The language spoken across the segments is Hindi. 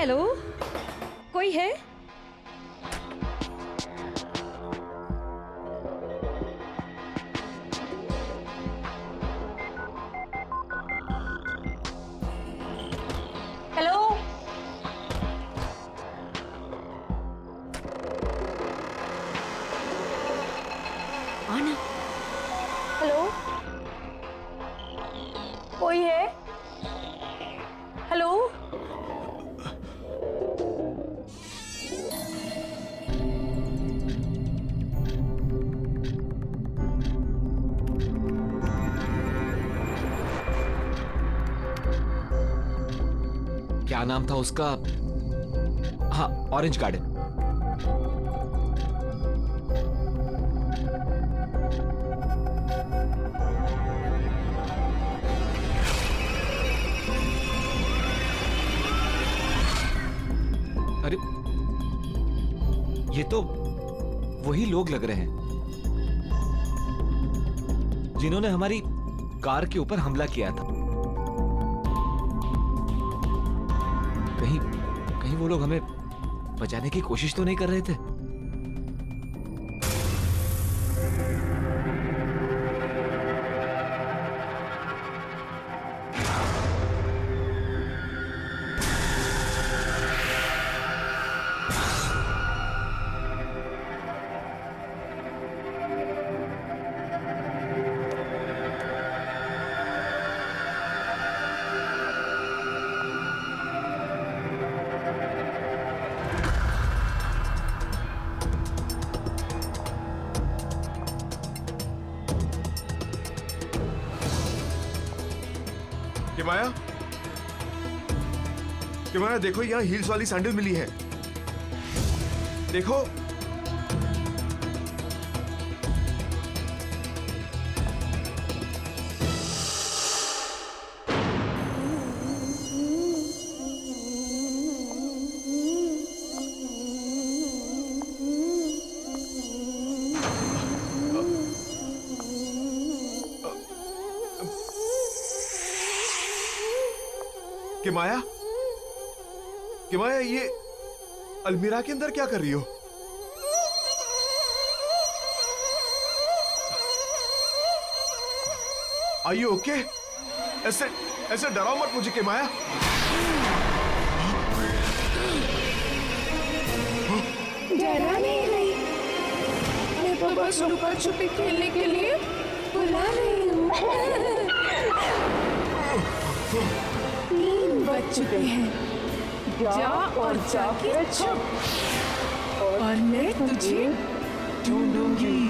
हेलो, कोई है? हेलो, आना। हेलो, कोई है? हेलो, क्या नाम था उसका? हाँ, ऑरेंज गार्डन। अरे, ये तो वही लोग लग रहे हैं जिन्होंने हमारी कार के ऊपर हमला किया था। कहीं वो लोग हमें बचाने की कोशिश तो नहीं कर रहे थे? किमाया देखो, यहाँ हील्स वाली सैंडल मिली है। देखो। किमाया, किमाया, ये अलमीरा के अंदर क्या कर रही हो? Are you okay? ऐसे डराओ मत मुझे किमाया। डरा नहीं रही, मैं तो बस लुका छुपी खेलने के लिए बुला रही हूँ। 3 बज चुके हैं, जा और जाके छुप और मैं तुझे ढूंढूंगी।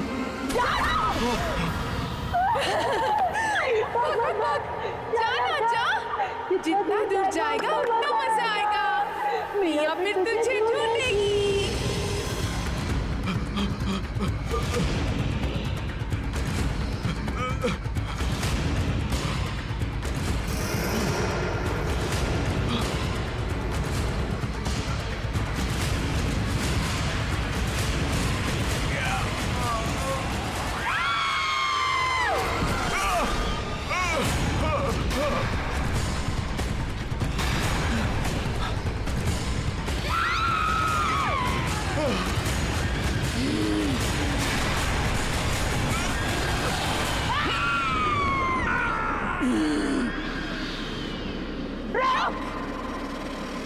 जाना जा, जितना दूर जाएगा उतना मजा आएगा। मियां फिर तुझे ढूंढेगी।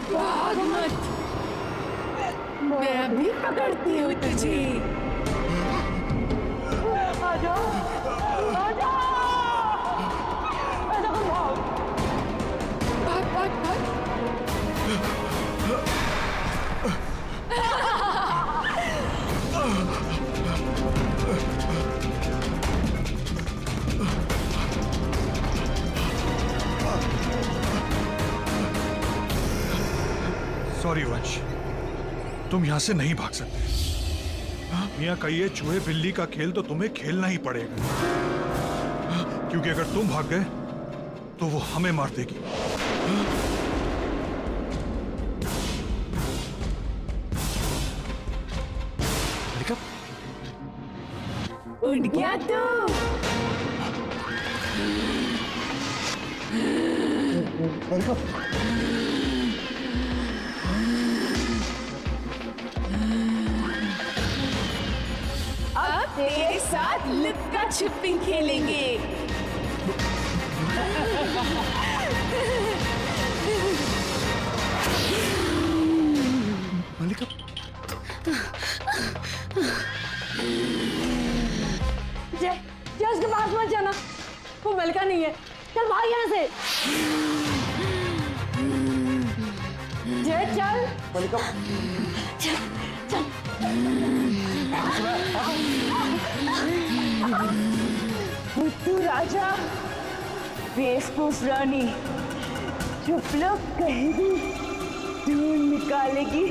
भाग मत, मैं अभी पकड़ती हूँ तुझे। आजा, आजा, भाग भाग भाग। सॉरी वंश, तुम यहां से नहीं भाग सकते। मियां का ये चूहे बिल्ली का खेल तो तुम्हें खेलना ही पड़ेगा, क्योंकि अगर तुम भाग गए तो वो हमें मार देगी। उठ गया तू। तेरे साथ लुक्का छुपी खेलेंगे। मल्लिका, जय जय उसके पास मत जाना, वो मलका नहीं है। चल भाग यहाँ से। जय चल। मल्लिका, चल चल। मुत्तू राजा, बेसपूस रानी, चुप लोग कहेगी ढूंढ निकालेगी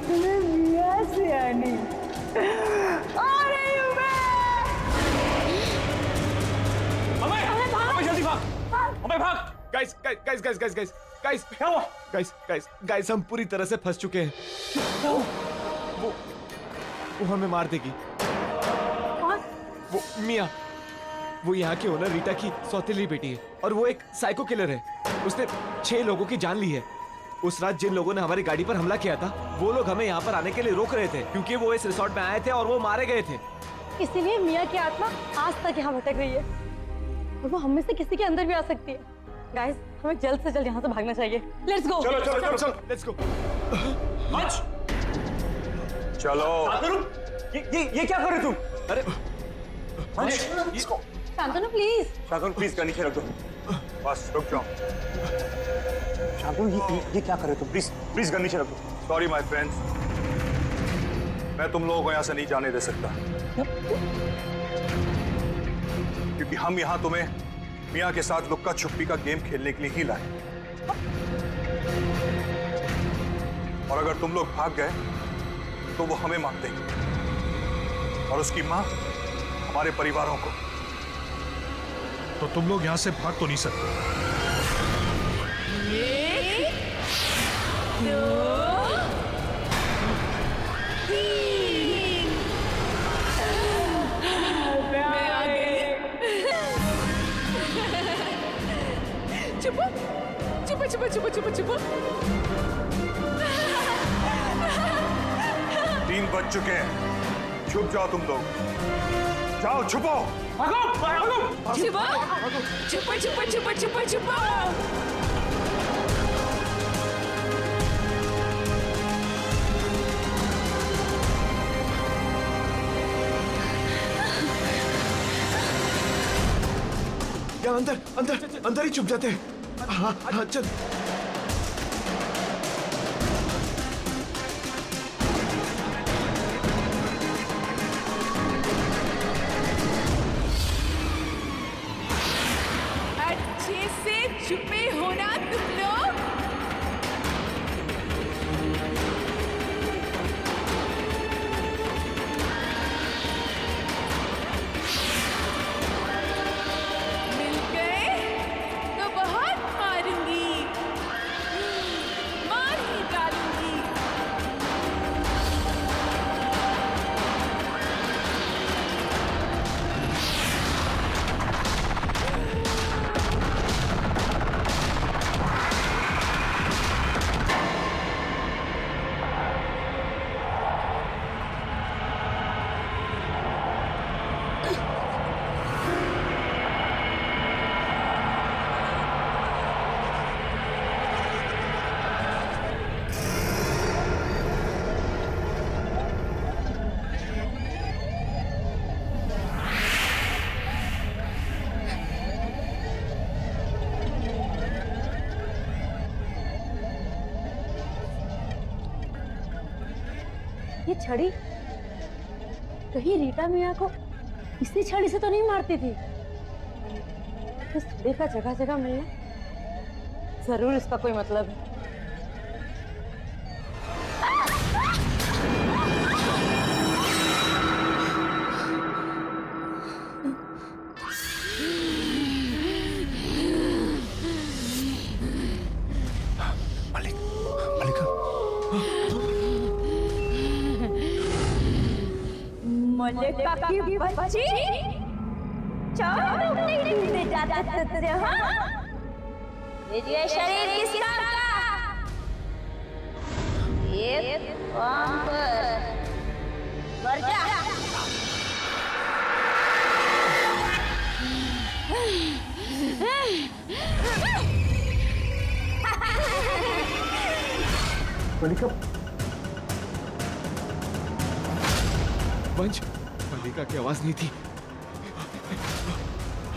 तुम्हें मिया से आनी। आ रही हूँ मैं। अबे जल्दी भाग, अबे भाग। Guys guys guys guys guys guys क्या हुआ? गाइस गाइस गाइस हम पूरी तरह से फंस चुके हैं। वो हमें मार देगी। कौन? वो मिया, वो यहाँ के ओनर रीटा की सौतेली बेटी है और वो एक साइको किलर है। उसने 6 लोगों की जान ली है। उस रात जिन लोगों ने हमारी गाड़ी पर हमला किया था, वो लोग हमें यहाँ पर आने के लिए रोक रहे थे क्योंकि वो इस रिसोर्ट में आए थे और वो मारे गए थे। इसीलिए मिया की आत्मा आज तक यहाँ भटक रही है और वो हम में से किसी के अंदर भी आ सकती है। गाइस, हमें जल्द से जल्द यहाँ से भागना चाहिए। Let's go. चलो चलो चलो चलो, लेट्स गो। चलो। ये क्या कर रहे तुम? अरे Shantanu please. Shantanu please gun नीचे रख दो, बस रुक जाओ। शांतनु ये क्या कर रहे हो तुम? प्लीज प्लीज गन नीचे रख दो। सॉरी माय फ्रेंड्स, मैं तुम लोगों को यहाँ से नहीं जाने दे सकता क्योंकि हम यहाँ तुम्हें मियाँ के साथ लुक्का छुपी का गेम खेलने के लिए ही लाए। और अगर तुम लोग भाग गए तो वो हमें मार देगी और उसकी माँ हमारे परिवारों को। तो तुम लोग यहाँ से भाग तो नहीं सकते। 1, 2, 3। मैं आ गई। चुप चुप चुप चुप चुप चुप। 3 बज चुके हैं, छुप जाओ तुम लोग, जाओ छुपो। छुपो छुपो छुपो छुपो छुपो छुपो। यार अंदर अंदर अंदर ही छुप जाते हैं। हाँ हाँ चल। अच्छे से छुपे हो ना तुम लोग। मिल गए तो बहुत मारूंगी, मार ही डालूंगी। ये छड़ी कहीं रीटा मिया को इसी छड़ी से तो नहीं मारती थी। इस छड़ी का जगह जगह मिलना जरूर इसका कोई मतलब है। मल्लिका, मल्लिका की बच्ची, चारों ढूंढने जाते थे। हाँ, ये शरीर किस काम का? एक काम कर, मर जा। मलिका वंश, मलिका की आवाज नहीं थी।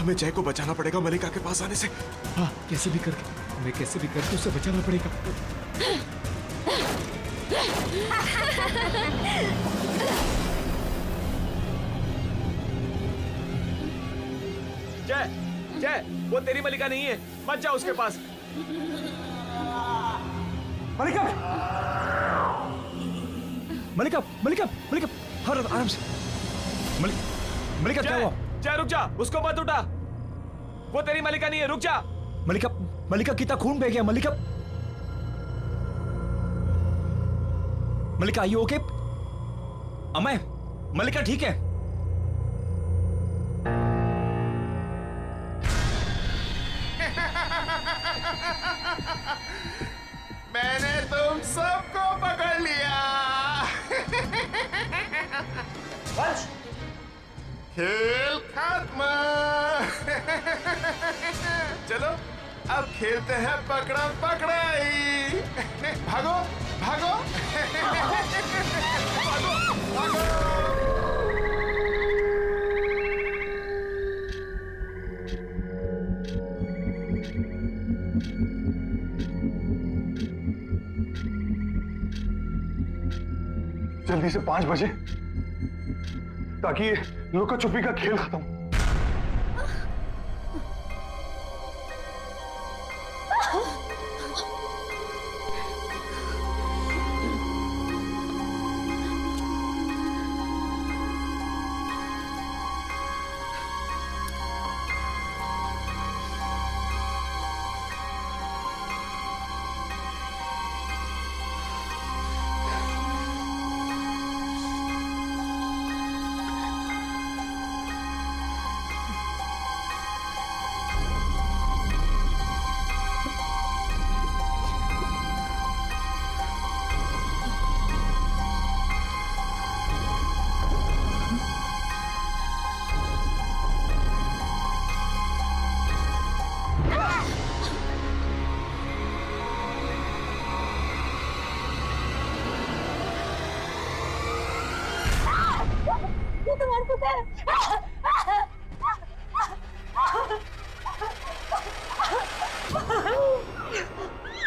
हमें जय को बचाना पड़ेगा मलिका के पास आने से। हाँ, कैसे भी करके, हमें कैसे भी करके उसे बचाना पड़ेगा। जय, जय, वो तेरी मलिका नहीं है, मत जा उसके पास। मलिका मलिका, मलिका, मलिका, हर आराम से। मलिका क्या हुआ? जय रुक जा, उसको मत उठा, वो तेरी मलिका नहीं है, रुक जा। मलिका, मलिका कितना खून बह गया। मलिका, मलिका, आर यू ओके? अमय, मलिका ठीक है? मैंने तुम सबको पकड़ लिया। वंश, खेल खत्म। चलो अब खेलते हैं पकड़म पकड़ाई। भागो भागो भागो भागो। जल्दी से 5 बजे, ताकि ये लुका छुपी का खेल खत्म हो।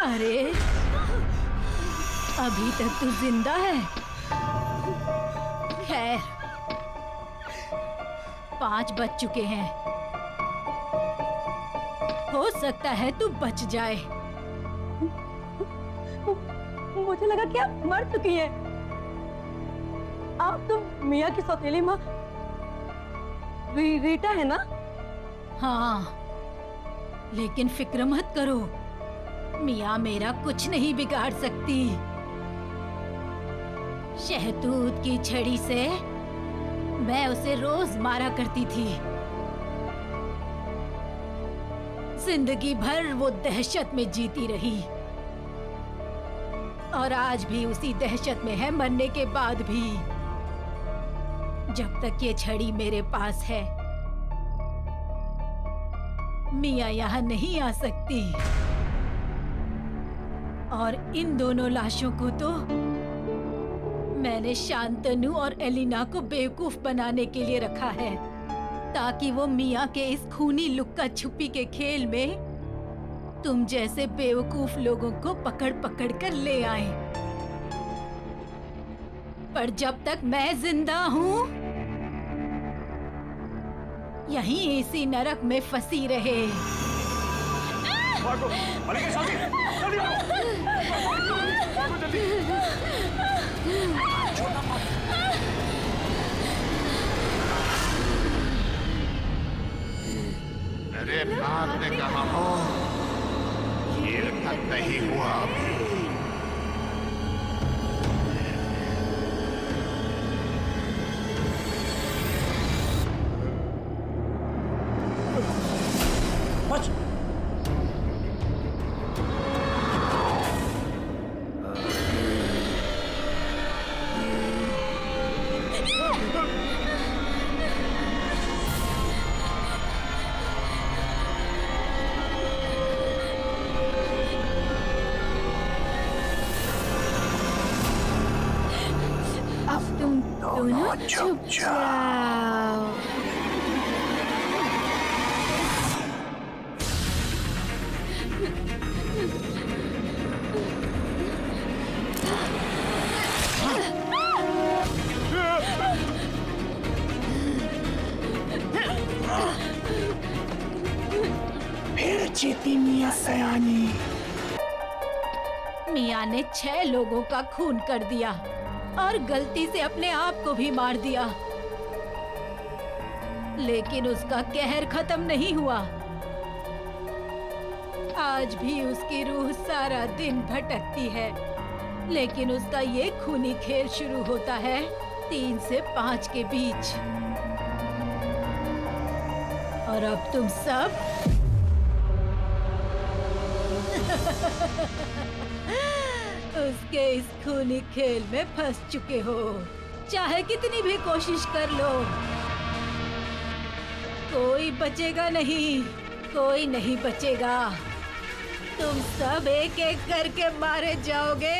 अरे अभी तक तू जिंदा है। खैर 5 बज चुके हैं, हो सकता है तू बच जाए। मुझे लगा कि आप मर चुकी हैं। आप तो मिया की सौतेली माँ रीटा है ना? हाँ, लेकिन फिक्र मत करो, मिया मेरा कुछ नहीं बिगाड़ सकती। शहतूत की छड़ी से मैं उसे रोज मारा करती थी। जिंदगी भर वो दहशत में जीती रही और आज भी उसी दहशत में है, मरने के बाद भी। जब तक ये छड़ी मेरे पास है, मिया यहाँ नहीं आ सकती। और इन दोनों लाशों को तो मैंने शांतनु और एलिना को बेवकूफ बनाने के लिए रखा है, ताकि वो मिया के इस खूनी लुक्का छुपी के खेल में तुम जैसे बेवकूफ लोगों को पकड़ पकड़ कर ले आए। पर जब तक मैं जिंदा हूँ, यहीं इसी नरक में फंसी रहे। भागो, मलिका जल्दी, जल्दी भागो, जल्दी। अरे भागने कहाँ हो? खेल खत्म नहीं हुआ अभी। दोनों छुप जाओ। फिर जीती मियां सयानी। मियां ने 6 लोगों का खून कर दिया और गलती से अपने आप को भी मार दिया, लेकिन उसका कहर खत्म नहीं हुआ। आज भी उसकी रूह सारा दिन भटकती है, लेकिन उसका ये खूनी खेल शुरू होता है 3 से 5 के बीच। और अब तुम सब उसके इस खूनी खेल में फंस चुके हो। चाहे कितनी भी कोशिश कर लो, कोई बचेगा नहीं, कोई नहीं बचेगा। तुम सब एक एक करके मारे जाओगे।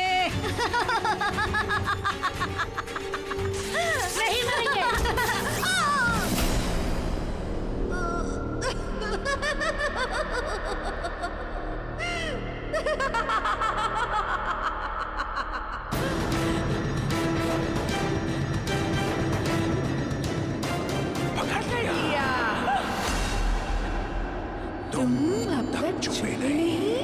नहीं मरेंगे। पकड़ लिया। तुम अब तक छुपे नहीं,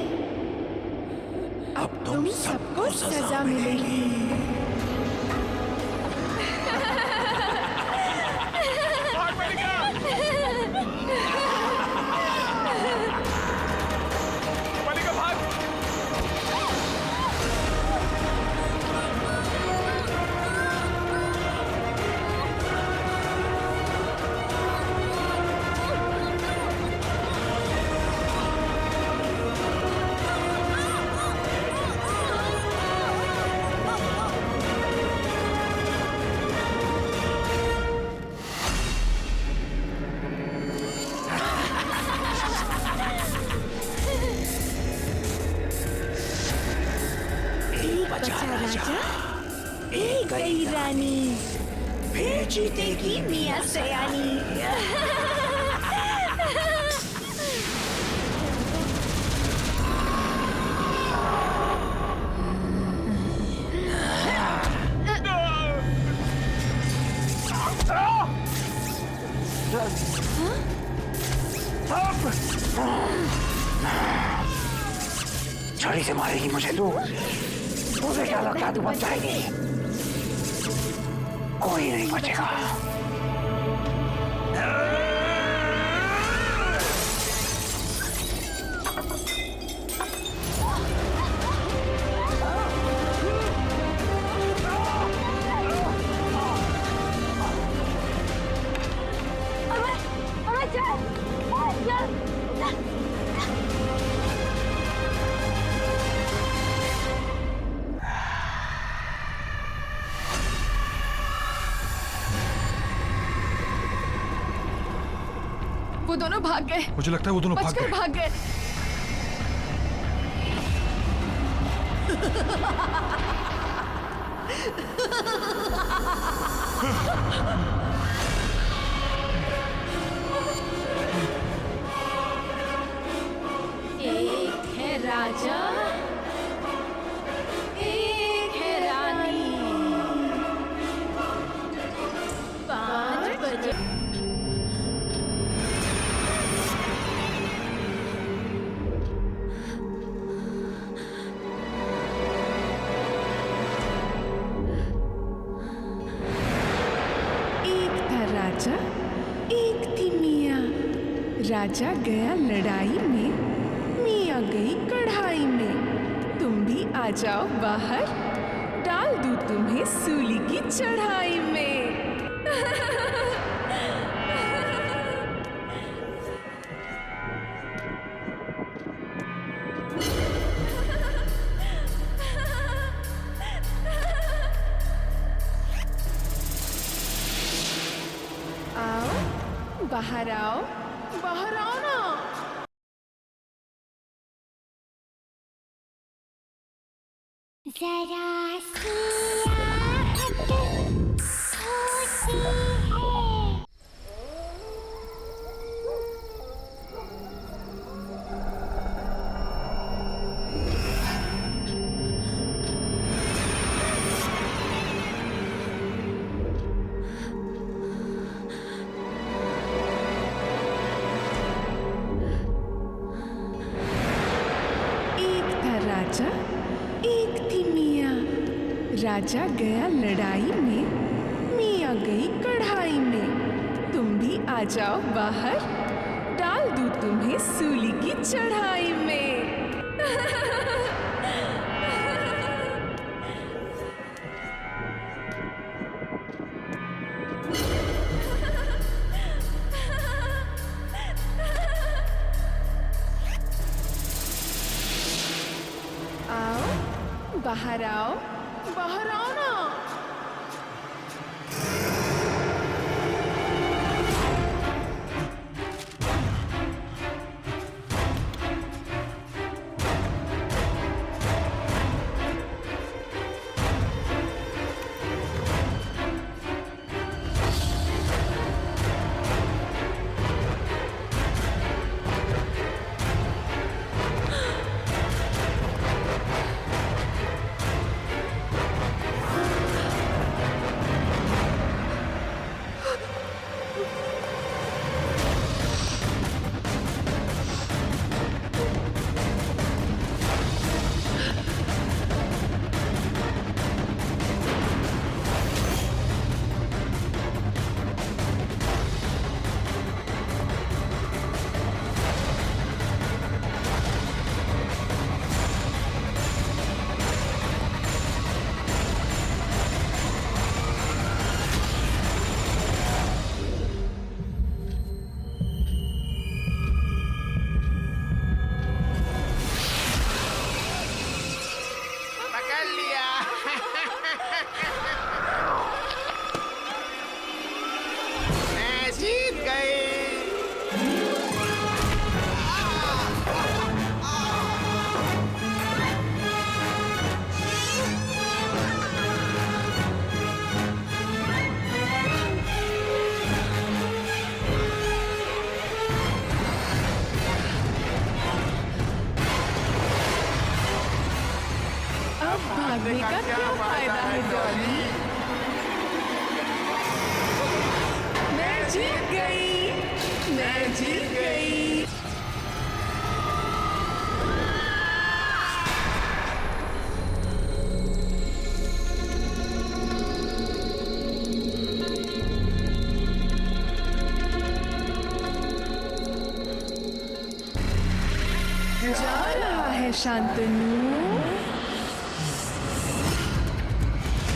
अब तुम सबको सजा मिलेगी। एक गई रानी, फिर जीतेगी मियां सयानी। छड़ी से मारेगी मुझे तू? तुझे क्या लगता है तू बच जाएगी? कोई नहीं बचेगा। वो दोनों भाग गए। मुझे लगता है वो दोनों भाग बचकर गए। भाग गए। एक है राजा, एक है रानी। 5 बजे राजा, एक थी मियाँ। राजा गया लड़ाई में, मियाँ गई कढ़ाई में। तुम भी आ जाओ बाहर, डाल दूँ तुम्हें सूली की चढ़ाई में। आओ, बाहर आओ, बाहर आओ ना। जरा सी आहट राजा गया लड़ाई में, मियाँ गई कढ़ाई में। तुम भी आ जाओ बाहर, डाल दूँ तुम्हें सूली की चढ़ाई में। आओ, बाहर आओ, बाहर आओ ना। पकड़ लिया। मैं जीत गई। अब भागने का क्या फायदा है डॉली? मैं जीत गई, मैं जीत गई। जा रहा है शांतनु,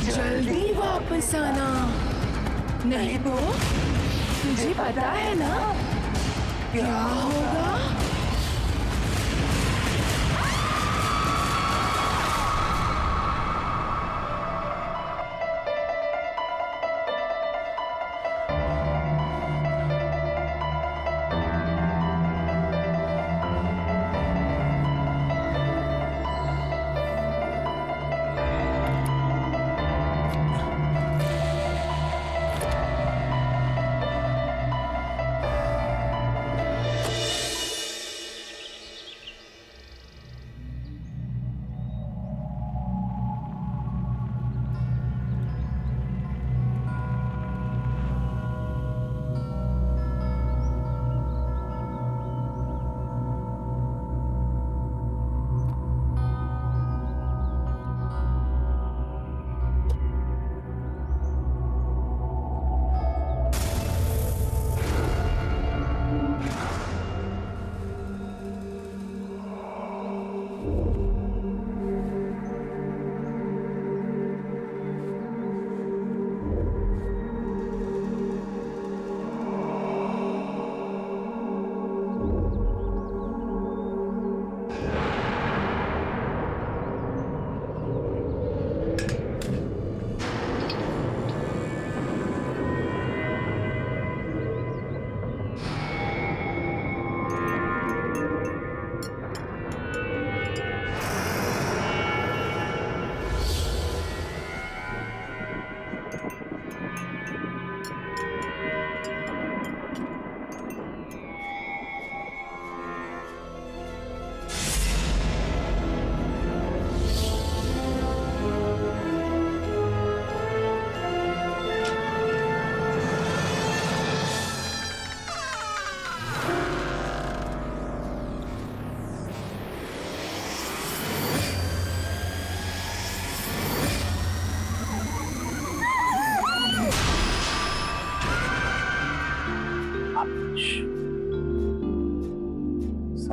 जल्दी वापस आना, नहीं तो तुझे पता है ना क्या होगा।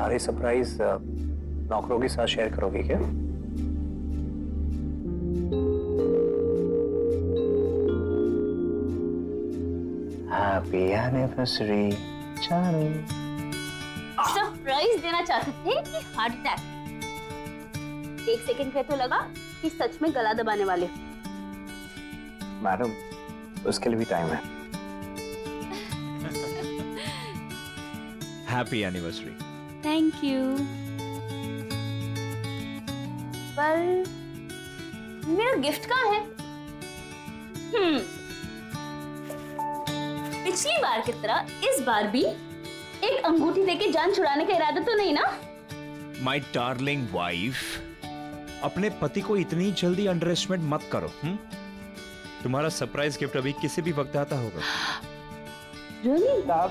सारे सरप्राइज नौकरों के साथ शेयर करोगे क्या? Happy anniversary Charu. सरप्राइज देना चाहते थे कि हार्ट अटैक? एक सेकंड पे तो लगा कि सच में गला दबाने वाले हो। मैडम, उसके लिए भी टाइम है। Happy anniversary. Thank you. पर मेरा गिफ्ट कहाँ है? पिछली बार की तरह इस बार भी एक अंगूठी देके जान छुड़ाने का इरादा तो नहीं ना? माय डार्लिंग वाइफ, अपने पति को इतनी जल्दी अंडर एस्टिमेट मत करो। तुम्हारा सरप्राइज गिफ्ट अभी किसी भी वक्त आता होगा। Really? साहब,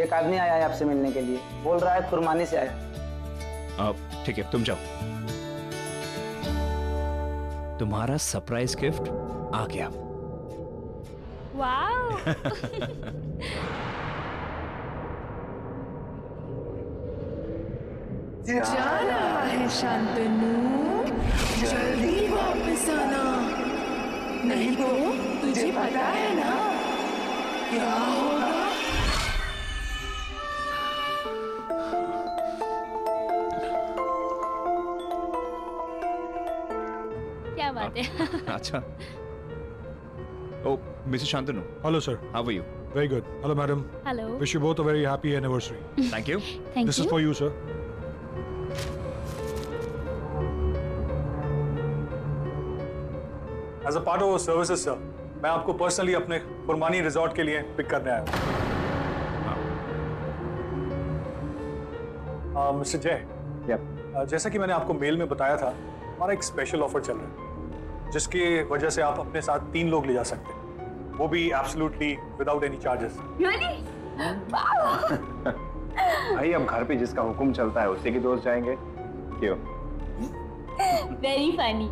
एक आदमी आया है आपसे मिलने के लिए, बोल रहा है खुरमानी से आया। ठीक है, तुम जाओ। तुम्हारा सरप्राइज गिफ्ट आ गया। वाओ। जा रहा है शांतनु, जल्दी वापस आना, नहीं तो तुझे पता है ना क्या होगा। क्या बात है? अच्छा। Oh, Mrs Shantanu, hello sir, how are you? Very good. Hello madam, hello. Wish you both a very happy anniversary. Thank you. Thank this is you. For you sir. As a part of services sir, मैं आपको पर्सनली अपने खुरमानी रिजॉर्ट के लिए पिक करने आया हूँ। मिस्टर जय, जैसा कि मैंने आपको मेल में बताया था, हमारा एक स्पेशल ऑफर चल रहा है जिसकी वजह से आप अपने साथ 3 लोग ले जा सकते हैं, वो भी absolutely without any charges. Really? भाई, अब घर पे जिसका हुक्म चलता है उसी के दोस्त जाएंगे, क्यों? Very funny.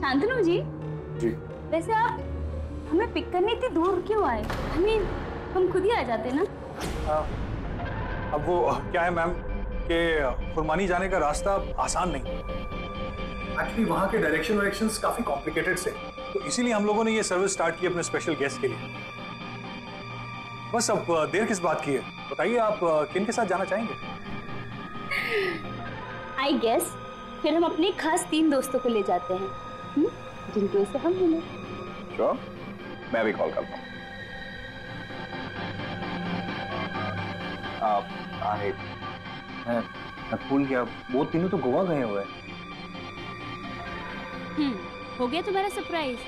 शांतनु जी, जी। वैसे आप हमें पिक करने इतनी दूर क्यों आए? हम खुद ही आ जाते ना। अब वो क्या है मैम कि खुरमानी जाने का रास्ता आसान नहीं, एक्चुअली वहाँ के डायरेक्शंस काफी कॉम्प्लिकेटेड से, तो इसीलिए हम लोगों ने ये सर्विस स्टार्ट की अपने स्पेशल गेस्ट के लिए। बस अब देर किस बात की है, बताइए आप किन के साथ जाना चाहेंगे? आई गेस फिर हम अपने खास 3 दोस्तों को ले जाते हैं, जिनके से हम मिले। श्योर, मैं भी कॉल करता हूँ। मैं भूल गया, वो तीनों तो गोवा गए हुए हैं। हो गया तुम्हारा surprise?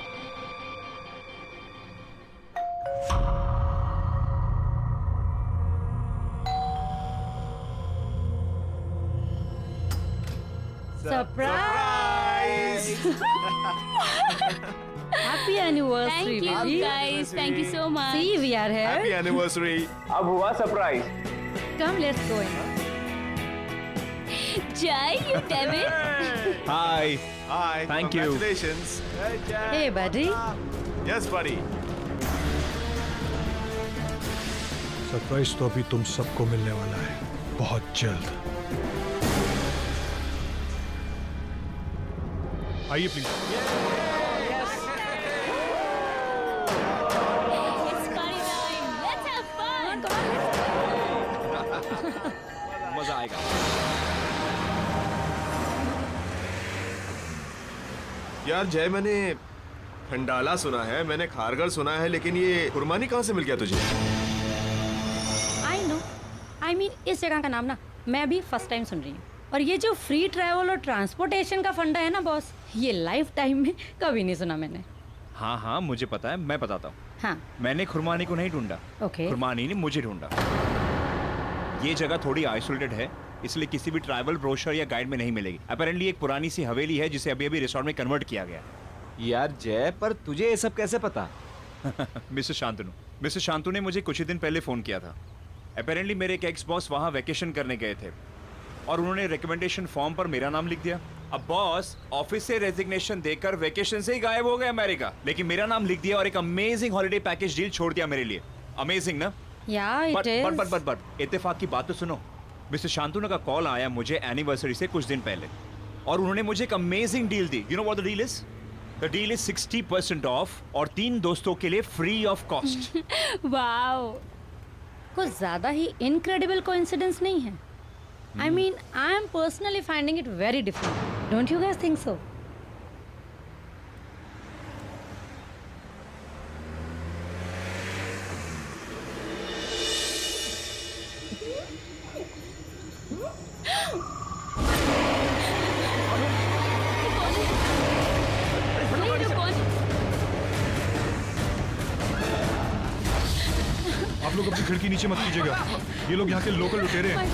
Surprise! Happy anniversary thank you guys, thank you so much. See, we are here. Anniversary. अब हुआ surprise. Come, let's go in. जय you David. Hi. Hi, Thank you. Congratulations. Hey, buddy. Yes, buddy. Surprise तो अभी तुम सबको मिलने वाला है, बहुत जल्द। आइए please. It's party time. Let's have fun. मजा आएगा। यार जय, मैंने खंडाला सुना है, मैंने खारगर सुना है, लेकिन ये खुरमानी कहाँ से मिल गया तुझे? आई नो, आई मीन इस जगह का नाम ना मैं भी फर्स्ट टाइम सुन रही हूँ। और ये जो फ्री ट्रैवल और ट्रांसपोर्टेशन का फंडा है ना बॉस, ये लाइफ टाइम में कभी नहीं सुना मैंने। हाँ हाँ, मुझे पता है, मैं बताता हूँ। हाँ, मैंने खुरमानी को नहीं ढूंढा, ओके। खुरमानी ने मुझे ढूंढा। ये जगह थोड़ी आइसोलेटेड है, इसलिए किसी भी ट्रैवल ब्रोशर या गाइड में नहीं मिलेगी। अपेरेंटली एक पुरानी सी हवेली है जिसे अभी अभी रिसोर्ट में कन्वर्ट किया गया। यार जय, पर तुझे ये सब कैसे पता? मिसेस शांतनु ने मुझे कुछ ही दिन पहले फोन किया था। अपेरेंटली मेरे एक एक्स बॉस वहाँ वैकेशन करने गए थे और उन्होंने रिकमेंडेशन फॉर्म पर मेरा नाम लिख दिया। अब बॉस ऑफिस से रेजिग्नेशन देकर वैकेशन से ही गायब हो गए अमेरिका, लेकिन मेरा नाम लिख दिया और एक अमेजिंग हॉलिडे पैकेज डील छोड़ दिया मेरे लिए। अमेजिंग ना? या इट इज। बट इत्तेफाक की बात तो सुनो, मिस्टर शांतनु का कॉल आया मुझे एनिवर्सरी से कुछ दिन पहले और उन्होंने मुझे एक amazing deal the. You know what the deal is? The deal is 60% of और 3 दोस्तों के लिए फ्री ऑफ कॉस्ट। वाओ, कुछ ज्यादा ही इनक्रेडिबल कोइंसिडेंस नहीं है? I mean, I am personally finding it very different. Don't you guys think so? आप लोग अपनी खिड़की नीचे मत कीजिएगा, ये लोग यहाँ के लोकल लुटेरे हैं।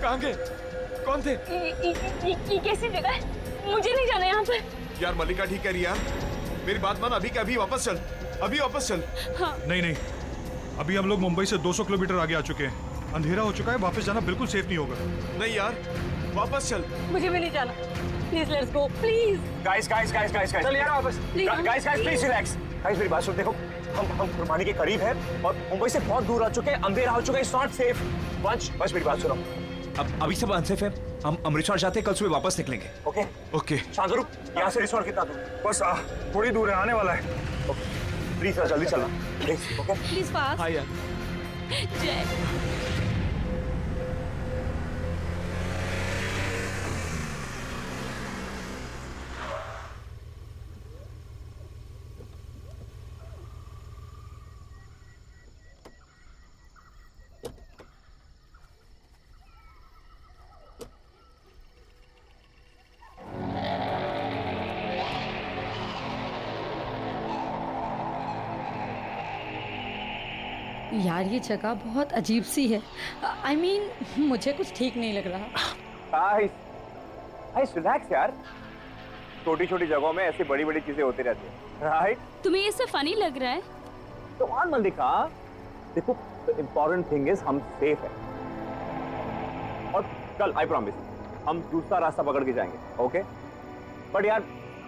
कहाँ गए? कौन थे? ये कैसी जगह है? मुझे नहीं जाना यहाँ पर। यार मल्लिका ठीक कह रही है यार, मेरी बात मान, अभी के अभी वापस चल, अभी वापस चल। नहीं नहीं, अभी हम लोग मुंबई से 200 किलोमीटर आगे आ चुके हैं। अंधेरा हो चुका है, वापस जाना बिल्कुल सेफ नहीं होगा। नहीं यार, वापस चल। मुझे भी नहीं जाना। Please let's go, please. Guys चल यार वापस। Guys please relax. गाइस मेरी बात सुन, देखो हम कुर्बानी के करीब हैं और मुंबई से बहुत दूर आ चुके हैं, अंधेरा हो चुका है, इट्स नॉट सेफ। वंश मेरी बात सुनो। अब अभी सब अनसेफ है, हम अमृतसर जाते हैं, कल सुबह वापस निकलेंगे। ओके ओके शांतनु, यहाँ से रिसोर्ट कितना दूर? बस थोड़ी दूर है, आने वाला है। ओके प्लीज जल्दी चलना प्लीज। Okay please fast. हाँ यार। जय। यार ये जगह बहुत अजीब सी है। आई मीन, मुझे कुछ ठीक नहीं लग रहा। गाइस रिलैक्स यार, छोटी छोटी जगहों में ऐसी बड़ी बड़ी चीजें होती रहती है, राइट? तुम्हें ये सब फनी लग रहा है? तो ऑन मल्लिका, देखो इम्पोर्टेंट थिंग इज हम सेफ है और कल आई प्रॉमिस हम दूसरा रास्ता पकड़ के जाएंगे। ओके बट यार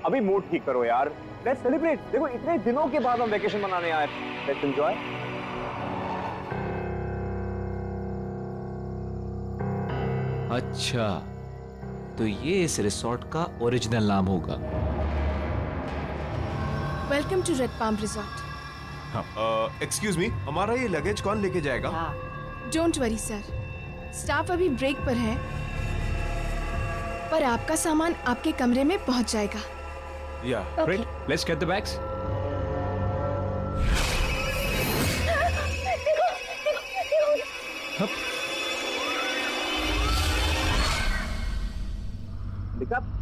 अभी मूड ठीक करो यार, लेट्स सेलिब्रेट। देखो इतने दिनों के बाद हम वेकेशन मनाने आए, लेट्स एंजॉय। अच्छा, तो ये इस रिसोर्ट का ओरिजिनल नाम होगा। Welcome to Red Palm resort. Excuse me, हमारा ये लगेज कौन लेके जाएगा? डोंट वरी सर, स्टाफ अभी ब्रेक पर है, पर आपका सामान आपके कमरे में पहुंच जाएगा। या Great, let's get the bags.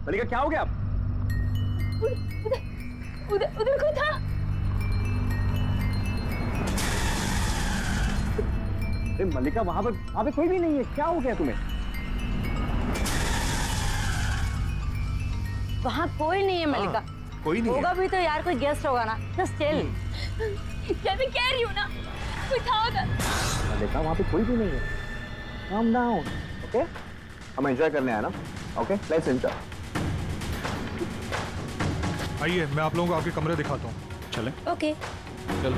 मल्लिका क्या हो गया? उधर कोई था। मल्लिका वहां पे कोई भी नहीं है, क्या हो गया तुम्हें? वहाँ कोई नहीं है मल्लिका। कोई नहीं होगा भी तो यार कोई गेस्ट होगा ना। Just chill. जब मैं कह रही हूँ ना, कोई था उधर। मल्लिका वहां पे कोई भी नहीं है, calm down, ओके? हम एंजॉय करने आए ना, ओके? Let's enjoy. आइए मैं आप लोगों को आपके कमरे दिखाता हूँ। चलें? ओके। चलो।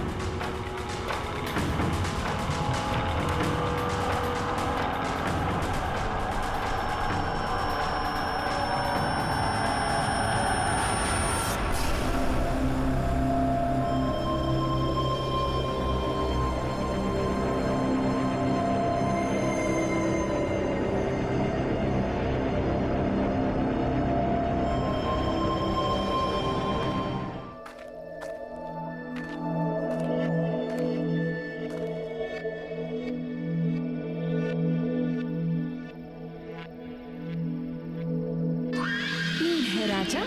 राजा,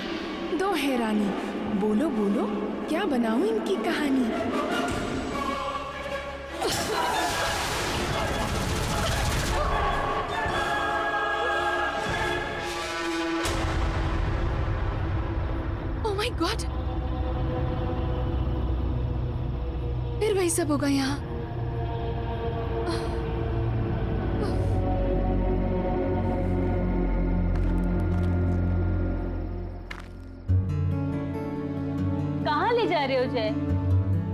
2 है रानी, बोलो बोलो क्या बनाऊं इनकी कहानी। ओह माय ये सब होगा यहाँ? कहाँ ले जा रहे हो जय?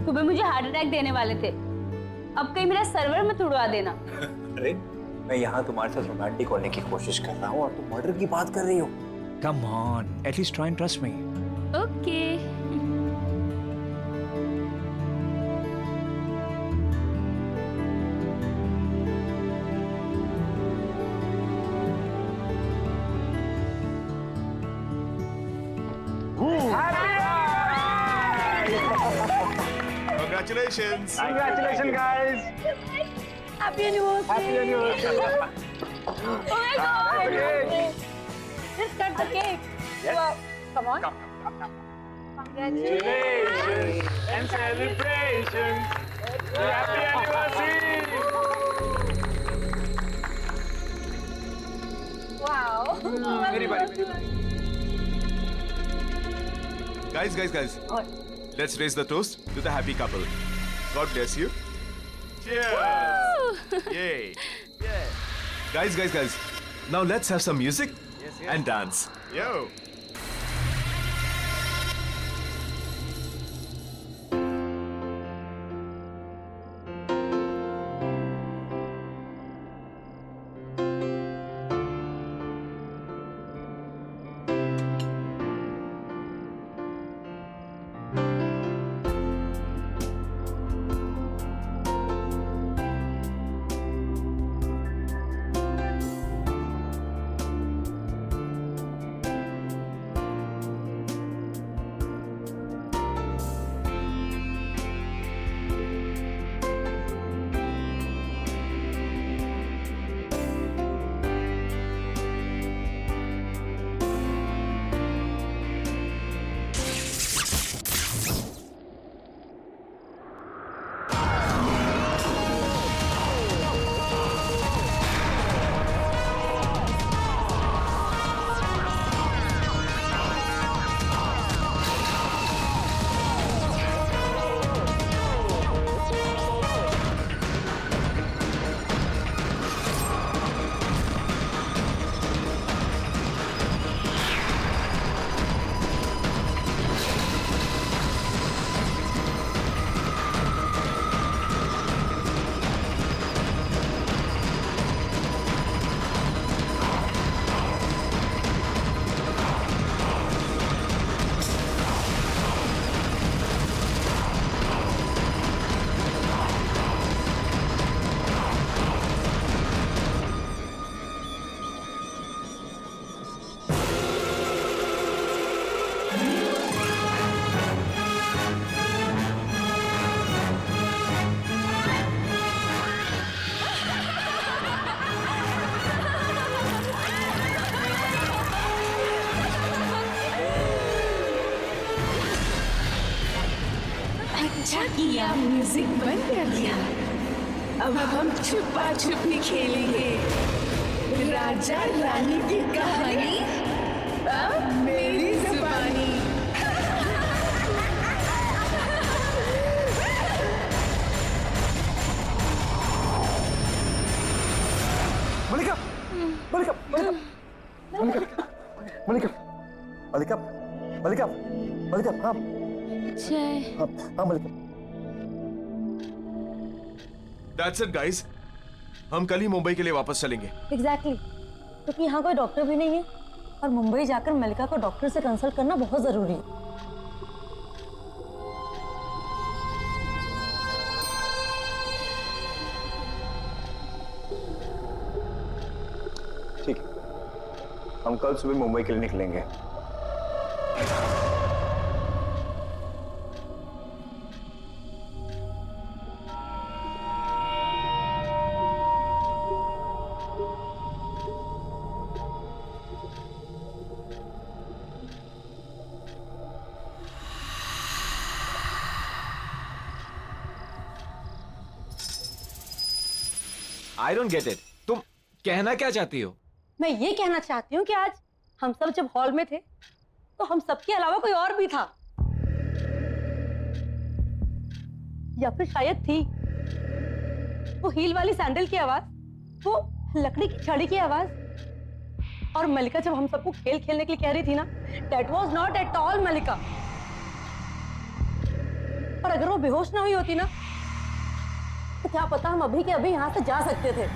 सुबह मुझे हार्ट अटैक देने वाले थे, अब कहीं मेरा सर्वर मत उड़वा देना। अरे मैं यहाँ तुम्हारे साथ रोमांटिक होने की कोशिश कर रहा हूँ और तुम मर्डर की बात कर रही हो। Come on, at least try and trust me. Okay. Congratulations! Congratulations, guys! Happy anniversary. Happy anniversary! Oh my God! Just cut the cake. Wow. Come on. Congratulations. And celebrations! Happy anniversary! Wow. मेरी बारी। Guys, let's raise the toast to the happy couple. God bless you. Cheers! Yay! Guys, now let's have some music and dance. Yo! अच्छा किया म्यूजिक बंद कर दिया। अब हम छुपा छुपी खेलेंगे। राजा रानी की कहानी अब मेरी जुबानी। मलिका, मलिका, मलिका, मलिका, मलिका, मलिका, मलिका, हाँ, जय। हाँ मलिका। That's it, guys. हम कल ही मुंबई के लिए वापस चलेंगे। एग्जैक्टली क्योंकि यहाँ कोई डॉक्टर भी नहीं है और मुंबई जाकर मलिका को डॉक्टर से कंसल्ट करना बहुत जरूरी है। ठीक है, हम कल सुबह मुंबई के लिए निकलेंगे। I don't get it. तुम कहना क्या चाहती हो? मैं ये कहना चाहती हूँ कि आज हम सब जब हॉल में थे तो हम सबके अलावा कोई और भी था। या फिर शायद थी। वो हील वाली सैंडल की आवाज, वो लकड़ी की छड़ी की आवाज, और मलिका जब हम सबको खेल खेलने के लिए कह रही थी ना, that was not at all Mallika. और अगर वो बेहोश ना हुई होती ना, तो क्या पता हम अभी के अभी यहां से जा सकते थे।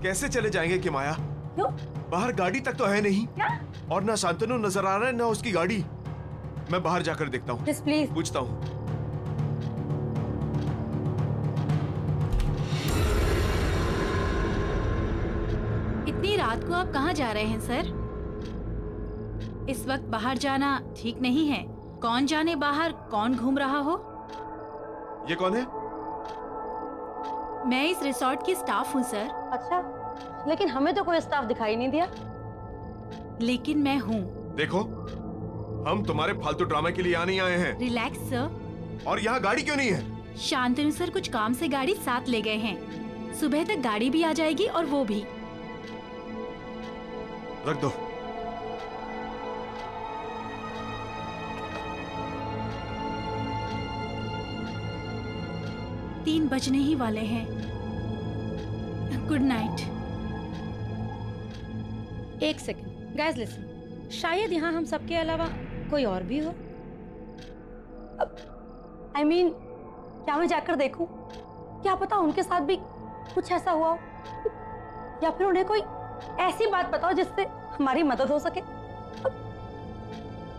कैसे चले जाएंगे कि माया? क्यों? बाहर गाड़ी तक तो है नहीं। क्या? और ना शांतनु नजर आ रहा है ना उसकी गाड़ी। मैं बाहर जाकर देखता हूँ, प्लीज। पूछता हूँ। इतनी रात को आप कहाँ जा रहे हैं सर? इस वक्त बाहर जाना ठीक नहीं है। कौन जाने बाहर कौन घूम रहा हो। ये कौन है? मैं इस रिसोर्ट की स्टाफ हूँ सर। अच्छा, लेकिन हमें तो कोई स्टाफ दिखाई नहीं दिया। लेकिन मैं हूँ। देखो, हम तुम्हारे फालतू ड्रामे के लिए यहाँ नहीं आए हैं। Relax sir. और यहाँ गाड़ी क्यों नहीं है? शांतनु सर कुछ काम से गाड़ी साथ ले गए हैं। सुबह तक गाड़ी भी आ जाएगी और वो भी। रख दो। तीन बजने ही वाले हैं। Good night. एक सेकंड गाइस, लिसन। शायद यहाँ हम सबके अलावा कोई और भी हो। I mean, क्या मैं जाकर देखूं? क्या पता उनके साथ भी कुछ ऐसा हुआ हो, या फिर उन्हें कोई ऐसी बात बताओ जिससे हमारी मदद हो सके।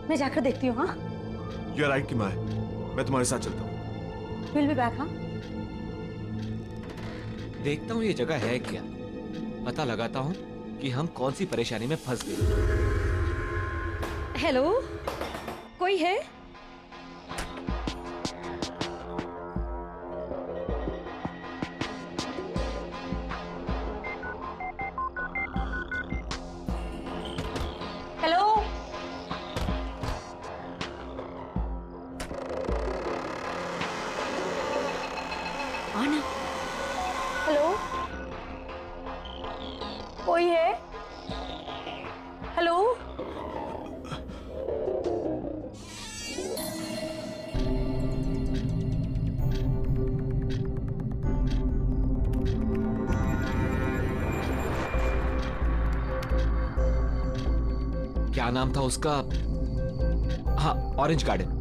मैं जाकर देखती हूँ। हाँ, यू आर राइट कि मैं तुम्हारे साथ चलता हूँ। Will be back. हाँ, देखता हूँ ये जगह है क्या, पता लगाता हूँ कि हम कौन सी परेशानी में फंस गए। हेलो, कोई है? हेलो, आना। हेलो, कोई है? हेलो, क्या नाम था उसका? हाँ, ऑरेंज गार्डन।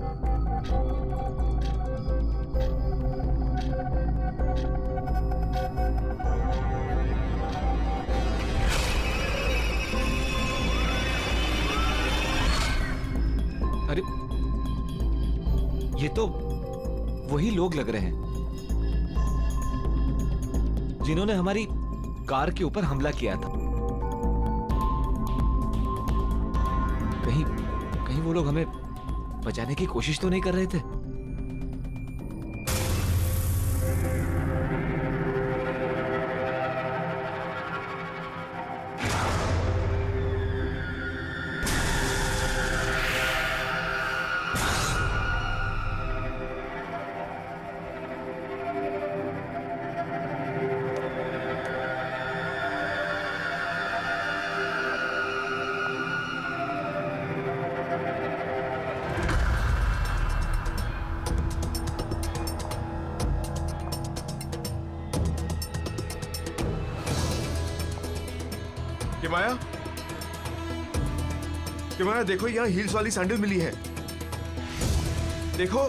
अरे, ये तो वही लोग लग रहे हैं जिन्होंने हमारी कार के ऊपर हमला किया था। कहीं वो लोग हमें बचाने की कोशिश तो नहीं कर रहे थे? कि माया देखो, यहाँ हील्स वाली सैंडल मिली है। देखो,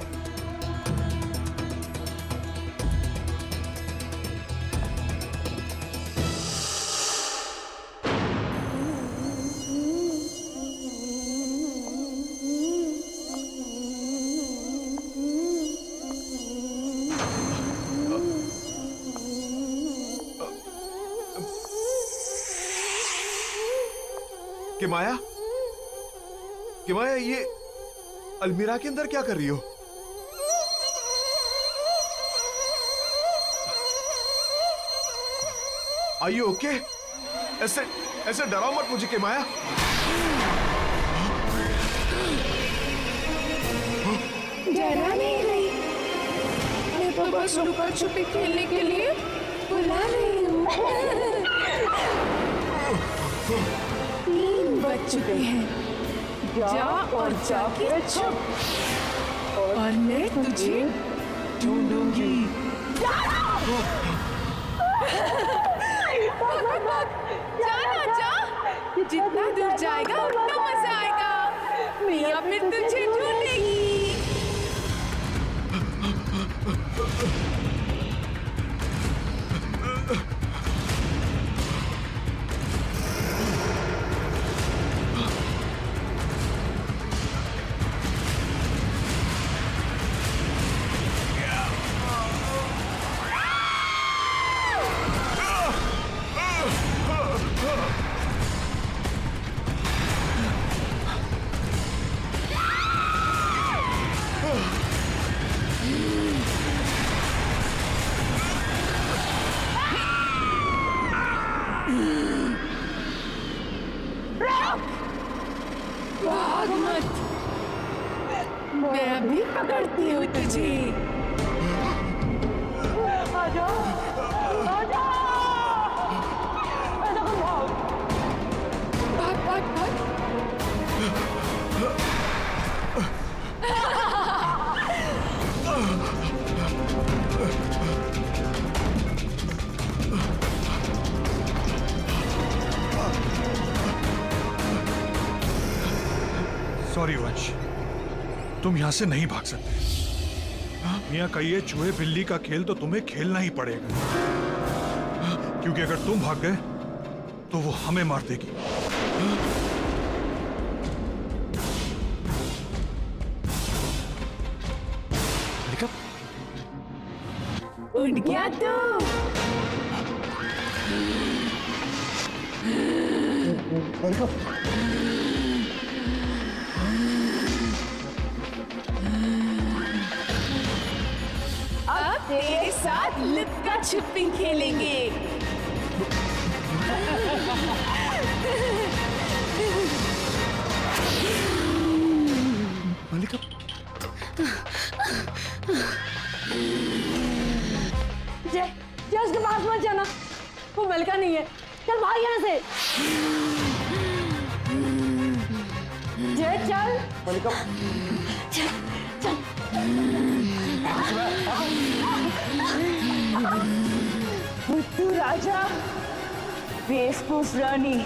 कि माया ये अलमीरा के अंदर क्या कर रही हो? Are you okay? ऐसे डराओ मत मुझे कि माया। जरा नहीं गई। मैं तो बस लुका छुपी खेलने के लिए बुला रही हूँ। 3 बज चुके हैं। जा और जाके छुप और मैं तुझे ढूंढूंगी। जाना जा, जितना दूर जाएगा उतना मजा आएगा। मियाँ फिर तुझे ढूंढेगी। भाग मत, मैं अभी पकड़ती हूँ तुझे। भाग भाग भाग। सॉरी वंश, तुम यहां से नहीं भाग सकते। मियां का ये चूहे बिल्ली का खेल तो तुम्हें खेलना ही पड़ेगा, क्योंकि अगर तुम भाग गए तो वो हमें मार देगी। उठ गया तू। अब तेरे साथ लुक्का छुपी खेलेंगे। मल्लिका, जय जय उसके पास मत जाना, वो मलका नहीं है। चल भाग यहाँ से। जय चल। मल्लिका, बुद्धू राजा, वेशभूष रानी,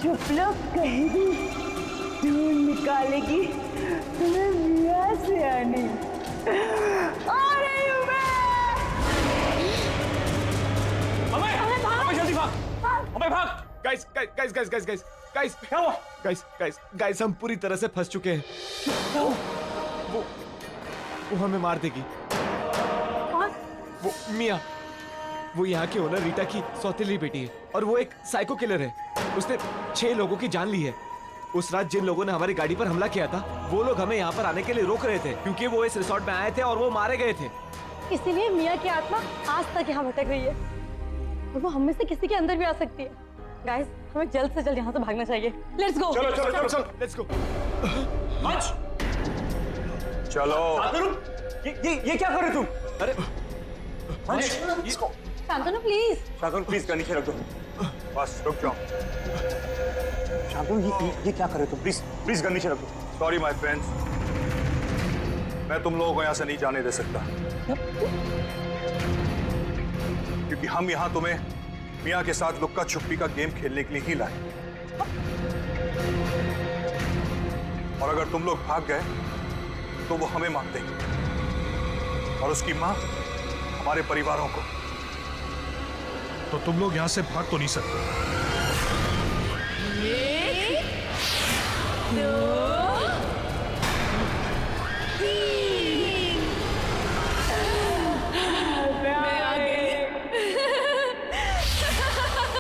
चुप लोग कहीं भी ढूंढ निकालेगी तुम्हें मियां से आने। आ रही हूँ मैं। जल्दी भाग, हमें भाग। Guys guys guys guys guys guys guys क्या हुआ? गाइस गाइस गाइस हम पूरी तरह से फंस चुके हैं। वो हमें मार देगी। वो मियां, वो यहाँ के ओनर रीटा की सौतेली बेटी है और वो एक साइको किलर है। उसने 6 लोगों की जान ली है। उस रात जिन लोगों ने हमारी गाड़ी पर हमला किया था, वो लोग हमें यहाँ पर आने के लिए रोक रहे थे, क्योंकि वो इस रिसोर्ट में आए थे और वो मारे गए थे। इसीलिए मियां की आत्मा आज तक यहाँ भटक रही है और वो हम में से किसी के अंदर भी आ सकती है। गाइस, हमें जल्द से जल्द यहाँ से भागना चाहिए। Let's go. चलो चलो चलो चलो, लेट्स गो। चलो। ये क्या कर रहे तुम? अरे Shantanu please. Shantanu please gun नीचे रख दो। बस रुक जाओ। शांतनु, ये क्या कर रहे तुम? प्लीज प्लीज गन नीचे रख दो। सॉरी माय फ्रेंड्स, मैं तुम लोगों को यहाँ से नहीं जाने दे सकता, क्योंकि हम यहाँ तुम्हें मियां के साथ लुक्का छुपी का गेम खेलने के लिए ही लाए। और अगर तुम लोग भाग गए तो वो हमें मार देगी और उसकी मां हमारे परिवारों को। तो तुम लोग यहाँ से भाग तो नहीं सकते। 1, 2